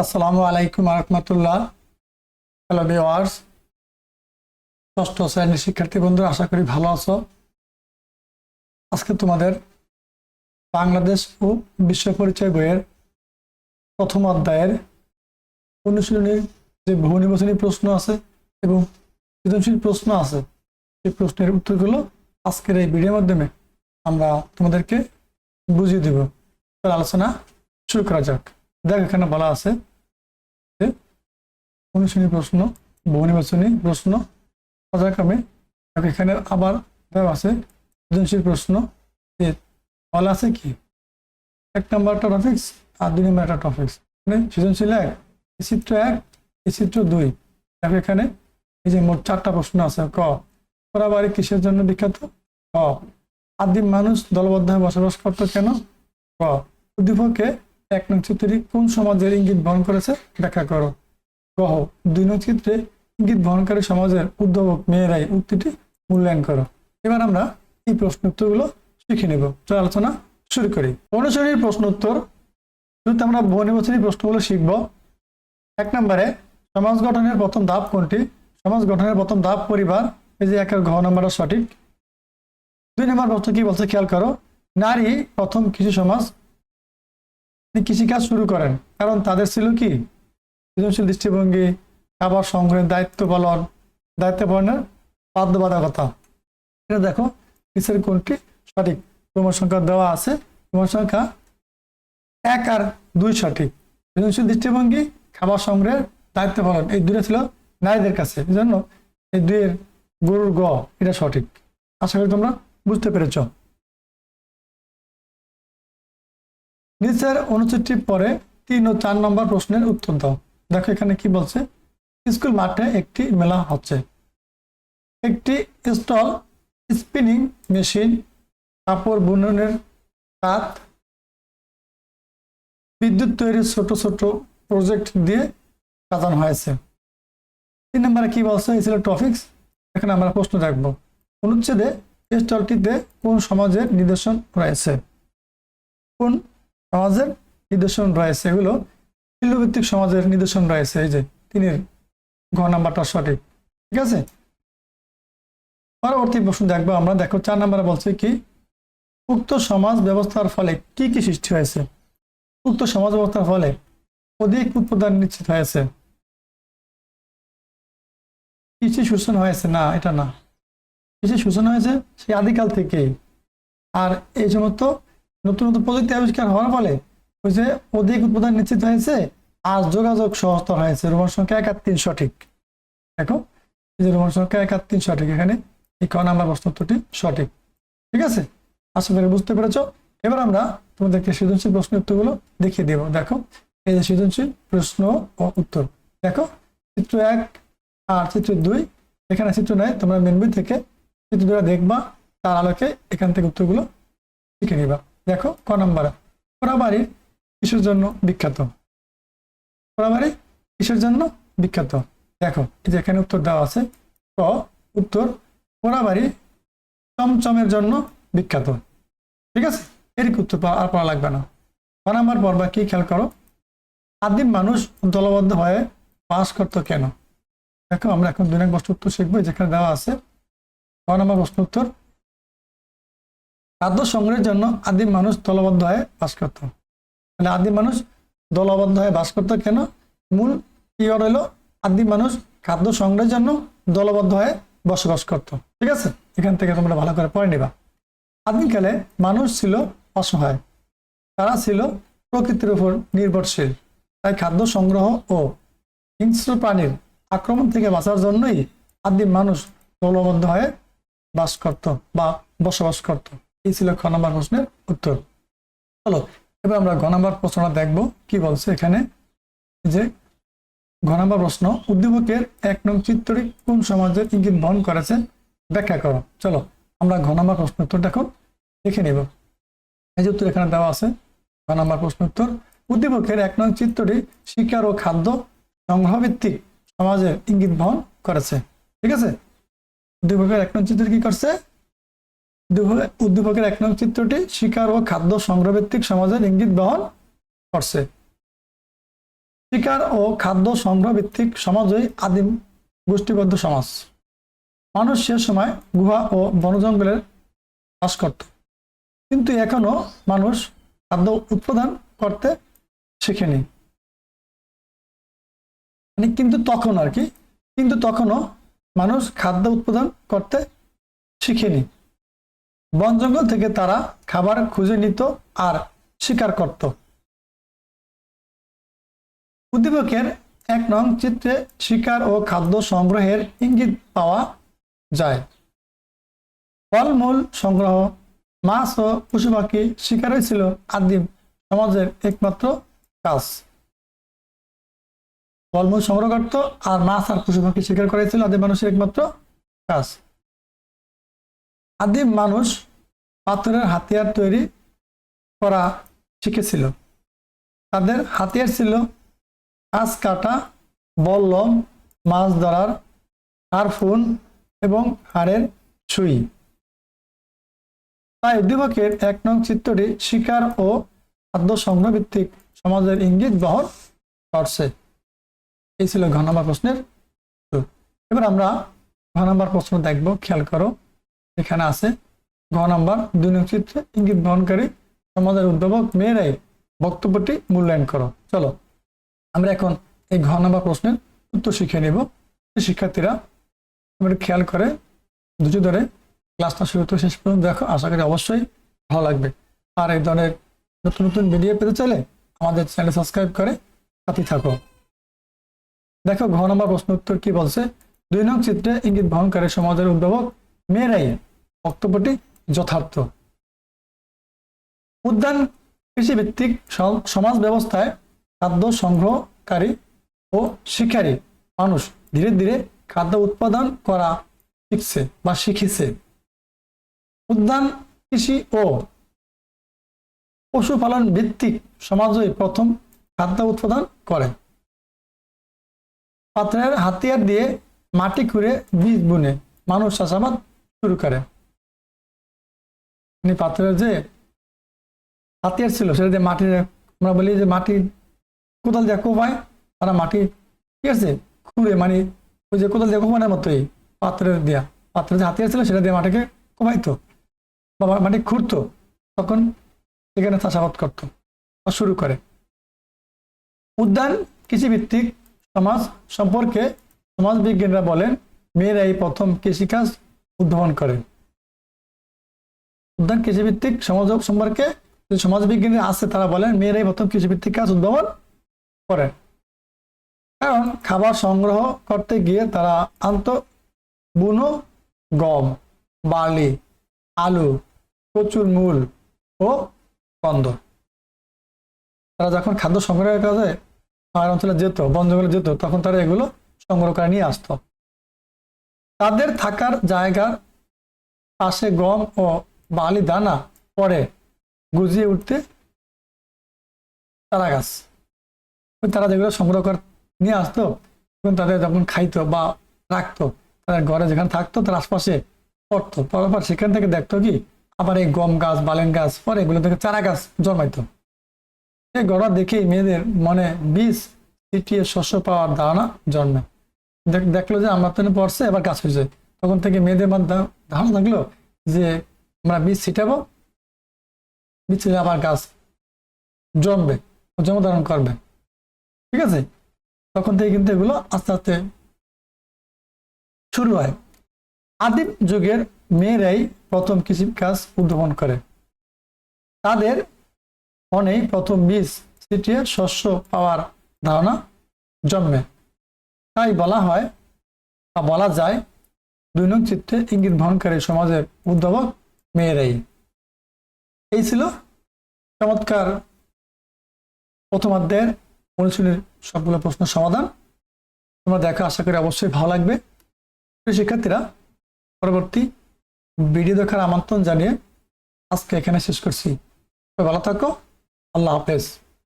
আসসালামু আলাইকুম রহমতুল্লাহ। Hello viewers, ষষ্ঠ শ্রেণীর শিক্ষার্থী বন্ধুরা, আশা করি ভালো আছো। আজকে তোমাদের বাংলাদেশ ও বিশ্ব পরিচয় বইয়ের প্রথম অধ্যায়ের অনুশীলনীর যে বহু নির্বাচনী প্রশ্ন আছে এবং সৃজনশীল প্রশ্ন আছে, সেই প্রশ্নের উত্তরগুলো আজকের এই ভিডিওর মাধ্যমে আমরা তোমাদেরকে বুঝিয়ে দেব। তার আলোচনা শুরু করা যাক। দেখ, এখানে বলা আছে যে অনুশীলনী প্রশ্ন, বহু নির্বাচনী প্রশ্ন পর্যায়ক্রমে। এখানে আবার দেওয়া আছে সৃজনশীল প্রশ্ন। বলা আছে কি, 1 নম্বরটা টপিক্স আর 2 নম্বর একটা টপিক্স। মানে সৃজনশীল 1, এই চিত্র 1, এই চিত্র 2। দেখো এখানে এই যে মোট 4টা প্রশ্ন আছে। ক, পোড়াবাড়ি কিসের জন্য বিখ্যাত? ক, আদিম মানুষ দলবদ্ধভাবে বসবাস করত কেন? ক, উদ্দীপকে 1 নং চিত্রটি কোন সমাজের ইঙ্গিত বহন করেছে ব্যাখ্যা করো। গ, 2 নং চিত্রে ইঙ্গিত বহনকারী সমাজের উদ্ভাবক মেয়েরাই উক্তিটি মূল্যায়ন করো। এবার আমরা এই প্রশ্ন উত্তরগুলো শিখে নেব। চল আলোচনা শুরু করি। অনুশীলনীর প্রশ্ন উত্তর শুরুতে আমরা বহু নির্বাচনী প্রশ্নগুলো শিখব। 1 নম্বরে সমাজ গঠনের প্রথম ধাপ কোনটি? সমাজ গঠনের প্রথম ধাপ পরিবার। এই যে 1-এর ঘ নম্বরটা সঠিক। 2 নম্বর প্রশ্ন কি বলছে খেয়াল করো। নারী প্রথম কৃষি সমাজ কৃষিকাজ শুরু করেন কারণ তাদের ছিল কি? সৃজনশীল দৃষ্টিভঙ্গি, খাবার সংগ্রহের দায়িত্ব পালনের বাধ্যবাধকতা। এটা দেখো নিচের কোনটি সঠিক। ক্রম সংখ্যা দেওয়া আছে, ক্রম সংখ্যা 1 আর 2 সঠিক। সৃজনশীল দৃষ্টিভঙ্গি, খাবার সংগ্রহের দায়িত্ব পালন, এই দুটো ছিল নারীদের কাছে, এই জন্য এই 2-এর গরুর গ এটা সঠিক। আশা করি তোমরা বুঝতে পেরেছ। নিচের অনুচ্ছেদটি পরে 3 ও 4 নম্বর প্রশ্নের উত্তর দাও। দেখো এখানে কি বলছে। স্কুল মাঠে একটি মেলা হচ্ছে। একটি স্টল, স্পিনিং মেশিন, কাপড় বুননের তাঁত, বিদ্যুৎ তৈরির ছোট ছোট প্রজেক্ট দিয়ে সাজানো হয়েছে। 3 নম্বরে কি বলছে, এই ছিল টপিক্স। এখানে আমরা প্রশ্ন রাখবো। অনুচ্ছেদে স্টলটিতে কোন সমাজের নিদর্শন রয়েছে? কোন সমাজের নিদর্শন রয়েছে? এগুলো শিল্পভিত্তিক সমাজের নিদর্শন রয়েছে। এই যে 3-এর ঘ নাম্বারটা সঠিক। ঠিক আছে, পরবর্তী প্রশ্ন দেখবো আমরা। দেখো 4 নম্বরে বলছে কি, উক্ত সমাজ ব্যবস্থার ফলে কি কি সৃষ্টি হয়েছে? উক্ত সমাজ ব্যবস্থার ফলে অধিক উৎপাদন নিশ্চিত হয়েছে। কৃষি শোষণ হয়েছে না, এটা না। কৃষি শোষণ হয়েছে সেই আদিকাল থেকেই। আর এই সমস্ত নতুন নতুন প্রযুক্তি আবিষ্কার হওয়ার ফলে ওই যে অধিক উৎপাদন নিশ্চিত হয়েছে আর যোগাযোগ সহজতর হয়েছে। রোমান সংখ্যা 1 আর 3 সঠিক। দেখো এই যে রোমান সংখ্যা 1 আর 3 সঠিক। এখানে এই ক নাম্বার প্রশ্ন উত্তরটি সঠিক। ঠিক আছে, আশা করি বুঝতে পেরেছ। এবার আমরা তোমাদেরকে সৃজনশীল প্রশ্নের উত্তরগুলো দেখিয়ে দেব। দেখো এই যে সৃজনশীল প্রশ্ন ও উত্তর। দেখো চিত্র 1 আর চিত্র 2। এখানে চিত্র নাই, তোমরা মেন বই থেকে চিত্র 2 দেখবা, তার আলোকে এখান থেকে উত্তরগুলো শিখে নিবা। দেখো ক নাম্বার, পোড়াবাড়ি কিসের জন্য বিখ্যাত? পোড়াবাড়ি কিসের জন্য বিখ্যাত? দেখো এই যে এখানে উত্তর দেওয়া আছে। ক উত্তর, পোড়াবাড়ি চমচমের জন্য বিখ্যাত। ঠিক আছে, এর উত্তর আর পড়া লাগবে না। ক নাম্বার পড়বা কি খেয়াল করো। আদিম মানুষ দলবদ্ধ হয়ে বাস করতো কেন? দেখো আমরা এখন 2 নং প্রশ্ন উত্তর শিখবো, যেখানে দেওয়া আছে। ক নাম্বার প্রশ্ন উত্তর, খাদ্য সংগ্রহের জন্য আদিম মানুষ দলবদ্ধ হয়ে বাস করত। মানে আদিম মানুষ দলবদ্ধ হয়ে বাস করতো কেন? মূল কিওয়ার্ড হলো আদিম মানুষ খাদ্য সংগ্রহের জন্য দলবদ্ধ হয়ে বসবাস করত। ঠিক আছে, এখান থেকে তোমরা ভালো করে পড়ে নিবা। আদিমকালে মানুষ ছিল অসহায়, তারা ছিল প্রকৃতির উপর নির্ভরশীল। তাই খাদ্য সংগ্রহ ও হিংস্র প্রাণীর আক্রমণ থেকে বাঁচার জন্যই আদিম মানুষ দলবদ্ধ হয়ে বাস করত বা বসবাস করত। এই ছিল খ নম্বর প্রশ্নের উত্তর। চলো এবার আমরা ঘ নম্বর প্রশ্নটা দেখবো কি বলছে। এখানে যে ঘ নম্বর প্রশ্ন, উদ্দীপকের 1 নং চিত্রটি কোন সমাজের ইঙ্গিত বহন করেছে ব্যাখ্যা করো। চলো আমরা ঘ নম্বর প্রশ্ন উত্তর দেখো দেখে নিব। এই যে উত্তর এখানে দেওয়া আছে। ঘ নম্বর প্রশ্ন উত্তর, উদ্দীপকের 1 নং চিত্রটি শিকার ও খাদ্য সংগ্রহ ভিত্তিক সমাজের ইঙ্গিত বহন করেছে। ঠিক আছে, উদ্দীপকের 1 নং চিত্র কি করছে? উদ্দীপকের 1 নং চিত্রটি শিকার ও খাদ্য সংগ্রহ ভিত্তিক সমাজের ইঙ্গিত বহন করছে। শিকার ও খাদ্য সংগ্রহ ভিত্তিক সমাজই আদিম গোষ্ঠীবদ্ধ সমাজ। মানুষ সে সময় গুহা ও বনজঙ্গলের বাস করত, কিন্তু এখনো মানুষ খাদ্য উৎপাদন করতে শিখেনি। মানে কিন্তু তখনও মানুষ খাদ্য উৎপাদন করতে শিখেনি। বন জঙ্গল থেকে তারা খাবার খুঁজে নিত আর শিকার করত। উদ্দীপকের 1 নং চিত্রে শিকার ও খাদ্য সংগ্রহের ইঙ্গিত পাওয়া যায়। ফলমূল সংগ্রহ, মাছ ও পশু পাখি শিকারই ছিল আদিম সমাজের একমাত্র কাজ। ফলমূল সংগ্রহ করত আর মাছ আর পশু পাখি শিকার করাই ছিল আদিম মানুষের একমাত্র কাজ। আদিম মানুষ পাথরের হাতিয়ার তৈরি করা শিখেছিল। তাদের হাতিয়ার ছিল গাছ কাটা, বল্লম, মাছ ধরার হারফুন এবং হাড়ের ছুরি। তাই উদ্দীপকের 1 নং চিত্রটি শিকার ও খাদ্য সংগ্রহ ভিত্তিক সমাজের ইঙ্গিত বহন করছে। এই ছিল ঘ নম্বর প্রশ্নের উত্তর। এবার আমরা ঘ নম্বর প্রশ্ন দেখব। খেয়াল করো, এখানে আছে ঘ নম্বর 2 নং চিত্রে ইঙ্গিত বহনকারী সমাজের উদ্ভাবক মেয়েরাই বক্তব্যটি মূল্যায়ন করো। চলো আমরা এখন এই ঘ নম্বর প্রশ্নের উত্তর শিখে নেব। শিক্ষার্থীরা তোমরা খেয়াল করে ধৈর্য ধরে ক্লাসটা শুরু থেকে শেষ পর্যন্ত দেখো, আশা করি অবশ্যই ভালো লাগবে। আর এই ধরনের নতুন নতুন ভিডিও পেতে চাইলে আমাদের চ্যানেল সাবস্ক্রাইব করে সাথে থাকো। দেখো ঘ নম্বর প্রশ্ন উত্তর কি বলছে। 2 নং চিত্রে ইঙ্গিত বহনকারী সমাজের উদ্ভাবক মেয়েরাই বক্তব্যটি যথার্থ। উদ্যান কৃষিভিত্তিক সমাজ ব্যবস্থায় খাদ্য সংগ্রহকারী ও শিকারী মানুষ ধীরে ধীরে খাদ্য উৎপাদন করা শিখেছে। উদ্যান কৃষি ও পশুপালন ভিত্তিক সমাজই প্রথম খাদ্য উৎপাদন করে। পাথরের হাতিয়ার দিয়ে মাটি খুঁড়ে বীজ বুনে মানুষ চাষাবাদ শুরু করে। পাথরের যে হাতিয়ার ছিল সেটা দিয়ে মাটির, আমরা বলি যে মাটি কোদাল দিয়ে কোপায়, তারা মাটি ঠিক আছে খুঁড়ে, মানে ওই যে কোদাল দিয়ে কোপানোর মতোই পাথরের যে হাতিয়ার ছিল সেটা দিয়ে মাটিকে কোপাইতো বা মাটি খুঁড়তো, তখন এখানে চাষাবাদ করতো শুরু করে। উদ্যান কৃষিভিত্তিক সমাজ সম্পর্কে সমাজ বিজ্ঞানীরা বলেন মেয়েরাই প্রথম কৃষিকাজ উদ্ভাবন করেন। উদ্যান কৃষিভিত্তিক সমাজ সম্পর্কে যে সমাজ বিজ্ঞানী আছে তারা বলেন মেয়েরাই প্রথম কৃষিভিত্তিক কাজ উদ্ভাবন করেন। কারণ খাবার সংগ্রহ করতে গিয়ে তারা আনত বুনো গম, বার্লি, আলু, প্রচুর মূল ও কন্দ। তারা যখন খাদ্য সংগ্রহের কাজে পাহাড় অঞ্চলে যেত, বন জঙ্গলে যেত, তখন তারা এগুলো সংগ্রহ করে নিয়ে আসতো। তাদের থাকার জায়গার পাশে গম ও বার্লি দানা পরে গুজিয়ে উঠতে চারা গাছ, তারা যেগুলো সংগ্রহ করে নিয়ে আসতো এবং তাদের যখন খাইতো বা রাখতো, তাদের ঘরে যেখানে থাকতো তার আশপাশে পড়তো, পড়ার পর সেখান থেকে দেখতো কি আবার এই গম গাছ, বালেন গাছ, পরে এগুলো থেকে চারা গাছ জন্মাইতো। এই গড়া দেখেই মেয়েদের মনে বীজ ছিটিয়ে শস্য পাওয়ার ধারণা জন্মে। দেখলো যে আমরা তো পড়ছে, এবার গাছ হয়েছে, তখন থেকে মেয়েদের মধ্যে ধারণা থাকলো যে আমরা বীজ ছিটাবো, বীজ ছিটে আবার গাছ জন্মবে, জন্ম ধারণ করবে। ঠিক আছে, তখন থেকে কিন্তু এগুলো আস্তে আস্তে শুরু হয়। আদিম যুগের মেয়েরাই প্রথম কৃষি কাজ উদ্ভাবন করে। তাদের মনেই প্রথম বীজ ছিটিয়ে শস্য পাওয়ার ধারণা জন্মে। তাই বলা যায় 2 নং চিত্রে ইঙ্গিত বহনকারী সমাজের উদ্ভাবক মেয়েরাই। এই ছিল চমৎকার প্রথম অধ্যায়ের অনুশীলনের সবগুলো প্রশ্নের সমাধান। তোমরা দেখো, আশা করি অবশ্যই ভালো লাগবে। শিক্ষার্থীরা, পরবর্তী ভিডিও দেখার আমন্ত্রণ জানিয়ে আজকে এখানে শেষ করছি। ভালো থাকো, আল্লাহ হাফেজ।